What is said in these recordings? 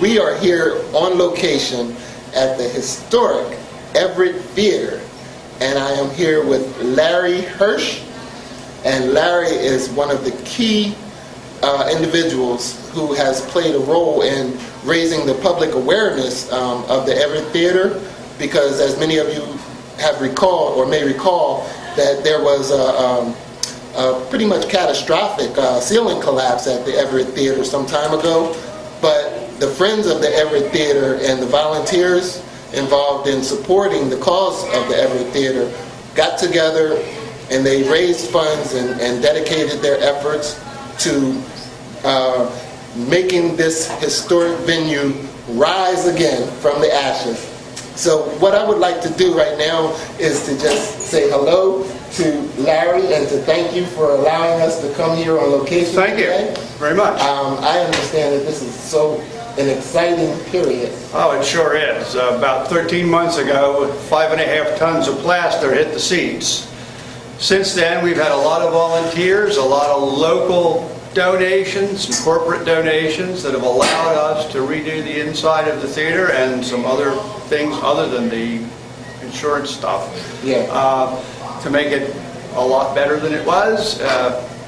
we are here on location at the historic Everett Theater, and I am here with Larry Hirsch, and Larry is one of the key individuals who has played a role in raising the public awareness of the Everett Theater, because as many of you have recalled or may recall that there was a pretty much catastrophic ceiling collapse at the Everett Theater some time ago, but the Friends of the Everett Theater and the volunteers involved in supporting the cause of the Everett Theater got together and they raised funds and dedicated their efforts to making this historic venue rise again from the ashes. So what I would like to do right now is to just say hello to Larry and to thank you for allowing us to come here on location today. Thank you very much. I understand that this is so an exciting period. Oh, it sure is. About 13 months ago, 5.5 tons of plaster hit the seats. Since then, we've had a lot of volunteers, a lot of local donations, some corporate donations that have allowed us to redo the inside of the theater and some other things other than the insurance stuff. Yeah. To make it a lot better than it was.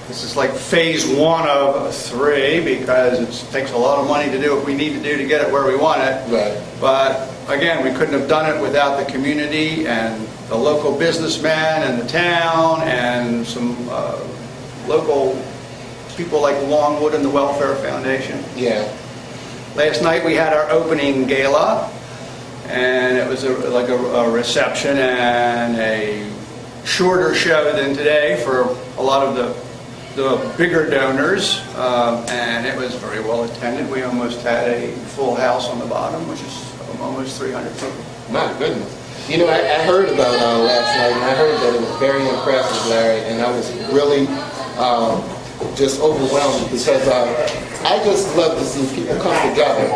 This is like phase 1 of 3 because it takes a lot of money to do what we need to do to get it where we want it. Right. But again, we couldn't have done it without the community and the local businessmen and the town and some local people like Longwood and the Welfare Foundation. Yeah. Last night we had our opening gala, and it was like a reception and a shorter show than today for a lot of the bigger donors, and it was very well attended. We almost had a full house on the bottom, which is almost 300 people. My goodness. You know, I heard about last night, and I heard that it was very impressive, Larry, and I was really just overwhelmed because I just love to see people come together,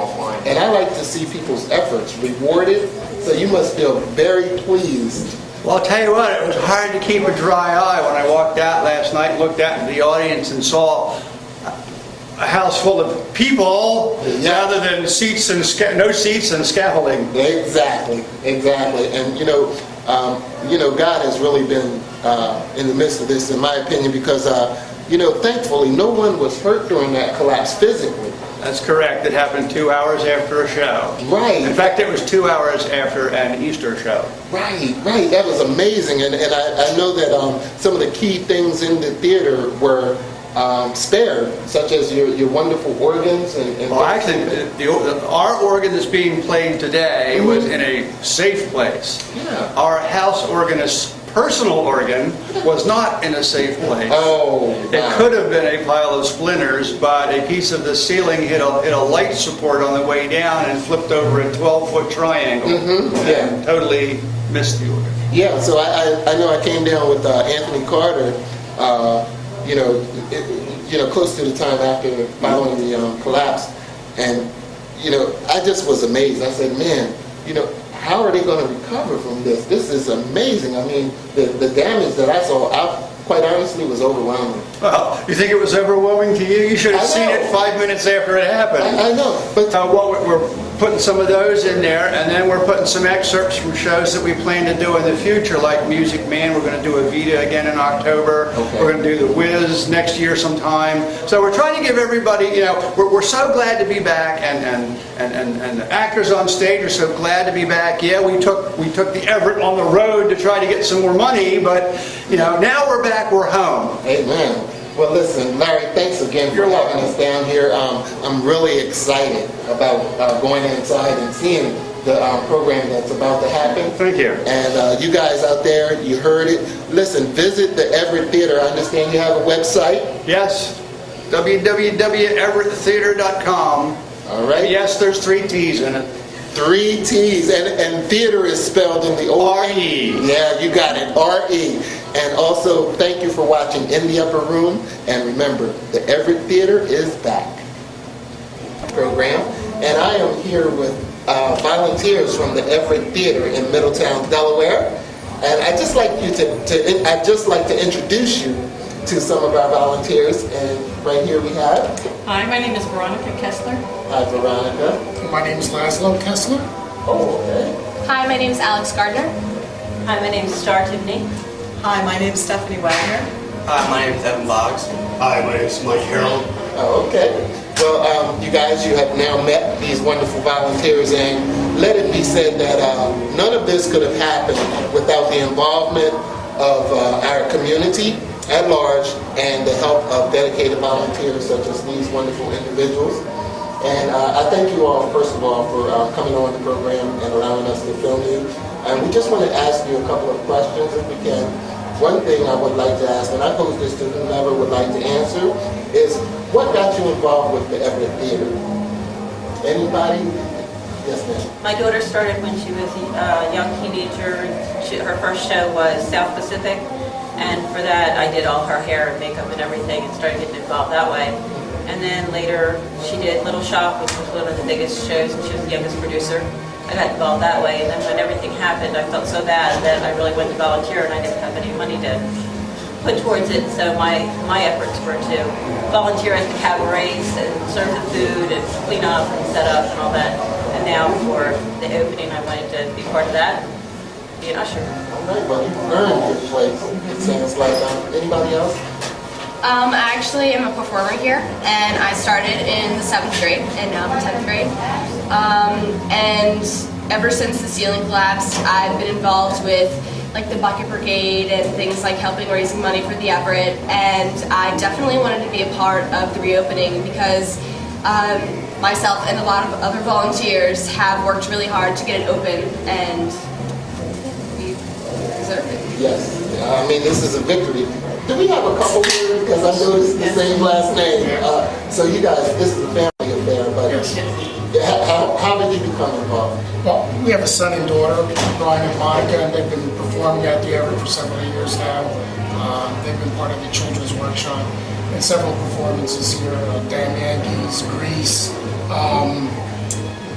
and I like to see people's efforts rewarded, so you must feel very pleased. Well, I'll tell you what, it was hard to keep a dry eye when I walked out last night and looked out into the audience and saw a house full of people rather than seats and no seats and scaffolding. Exactly, exactly. And God has really been in the midst of this, in my opinion, because thankfully no one was hurt during that collapse physically. That's correct. It happened 2 hours after a show. Right. In fact, it was 2 hours after an Easter show. Right, right. That was amazing. And I know that some of the key things in the theater were spared, such as your wonderful organs. Well, actually, our organ that's being played today was in a safe place. Yeah. Our house organist's personal organ was not in a safe place. Oh, wow. It could have been a pile of splinters, but a piece of the ceiling hit a light support on the way down and flipped over a 12-foot triangle and totally missed the organ. Yeah, so I know I came down with Anthony Carter, close to the time after following the collapse, and I just was amazed. I said, man, how are they going to recover from this? This is amazing. I mean, the damage that I saw, quite honestly, was overwhelming. Well, you think it was overwhelming to you? You should have seen it 5 minutes after it happened. I know, but we're putting some of those in there, and then we're putting some excerpts from shows that we plan to do in the future, like Music Man. We're going to do Evita again in October. Okay. We're going to do The Wiz next year sometime. So we're trying to give everybody, we're so glad to be back, and the actors on stage are so glad to be back. Yeah, we took the Everett on the road to try to get some more money, but now we're back, we're home. Amen. Well, listen, Larry, thanks again for having us down here. I'm really excited about going inside and seeing the program that's about to happen. Thank you. And you guys out there, you heard it. Listen, visit the Everett Theater. I understand you have a website. Yes, www.everetttheater.com. All right. Yes, there's 3 T's in it. 3 T's, and theater is spelled in the R-E. Yeah, you got it, R-E. And also, thank you for watching In the Upper Room. And remember, the Everett Theater is back. Program. And I am here with volunteers from the Everett Theater in Middletown, Delaware. And I'd just like to introduce you to some of our volunteers. And right here we have... Hi, my name is Veronica Kessler. Hi, Veronica. My name is Laszlo Kessler. Oh, okay. Hi, my name is Alex Gardner. Hi, my name is Star Tiffany. Hi, my name is Stephanie Wagner. Hi, my name is Evan Boggs. Hi, my name is Mike Harold. Oh, okay. Well, you guys, you have now met these wonderful volunteers, and let it be said that none of this could have happened without the involvement of our community at large and the help of dedicated volunteers such as these wonderful individuals. And I thank you all, first of all, for coming on the program and allowing us to film you. And we just want to ask you a couple of questions, if we can. One thing I would like to ask, and I pose this to whomever would like to answer, is what got you involved with the Everett Theater? Anybody? Yes, ma'am. My daughter started when she was a young teenager. Her first show was South Pacific, and for that I did all her hair and makeup and everything and started getting involved that way. And then later she did Little Shop, which was one of the biggest shows, and she was the youngest producer. I got involved that way, and then when everything happened, I felt so bad that I really went to volunteer, and I didn't have any money to put towards it. So my efforts were to volunteer at the cabarets and serve the food and clean up and set up and all that. And now for the opening, I wanted to be part of that, be an usher. All right, well, you earned your place, it sounds like. Anybody else? I actually am a performer here, and I started in the 7th grade, and now I'm in 10th grade. And ever since the ceiling collapsed, I've been involved with like the Bucket Brigade and things like helping raising money for the Everett, and I definitely wanted to be a part of the reopening because myself and a lot of other volunteers have worked really hard to get it open, and we deserve it. Yes. I mean, this is a victory. Do we have a couple here? Because I noticed the same last name. So you guys, this is a family affair, but how did you become involved? Well, we have a son and daughter, Brian and Monica, and they've been performing at the Everett for several years now. They've been part of the children's workshop and several performances here, Damn Yankees, Grease,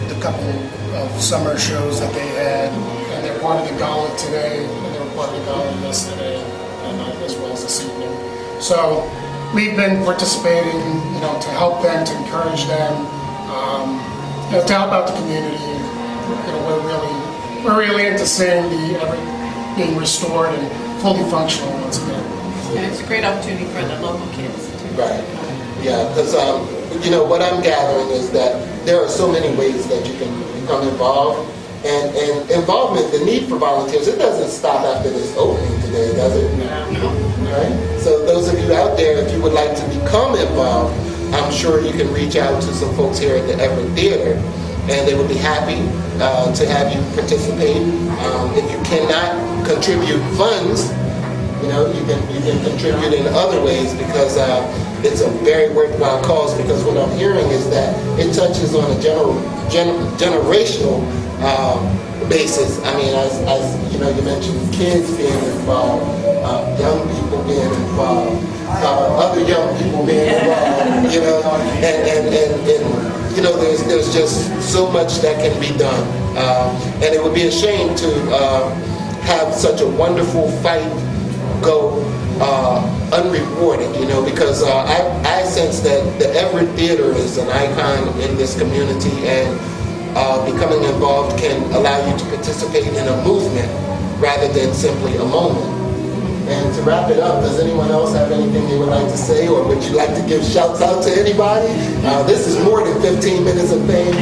the couple of summer shows that they had, and they're part of the gala today, and they were part of the gala yesterday, and as well as this evening. So we've been participating, to help them, to encourage them, to help out the community. We're really into seeing the Everett being restored and fully functional once again. And it's a great opportunity for the local kids too. Right. Yeah, because what I'm gathering is that there are so many ways that you can become involved. And involvement, the need for volunteers, it doesn't stop after this opening today, does it? No. Right? So those of you out there, if you would like to become involved, I'm sure you can reach out to some folks here at the Everett Theater, and they would be happy to have you participate. If you cannot contribute funds, you can contribute in other ways, because it's a very worthwhile cause, because what I'm hearing is that it touches on a generational basis. I mean, as you mentioned kids being involved, young people being involved, other young people being involved, and there's just so much that can be done. And it would be a shame to have such a wonderful fight go unrewarded, because I sense that the Everett Theater is an icon in this community, and becoming involved can allow you to participate in a movement rather than simply a moment. And to wrap it up, does anyone else have anything they would like to say, or would you like to give shouts out to anybody? This is more than 15 minutes of fame.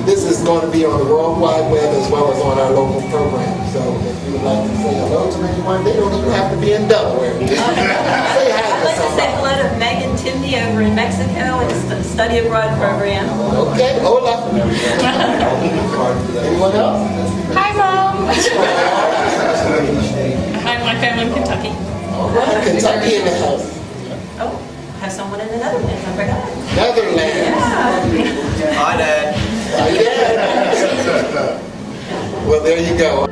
This is going to be on the World Wide Web as well as on our local program. So if you would like to say hello to anyone, they don't even have to be in Delaware. Say hi to I'd like to somebody. say hello to Megan Timney over in Mexico in the study abroad program. Okay, hola. Anyone else? Hi, Mom! Hi, my family in Kentucky. All right, Kentucky in the house. Oh, I have someone in the Netherlands. I forgot. Netherlands. Yeah. Hi, Dad. Yeah. Well, there you go.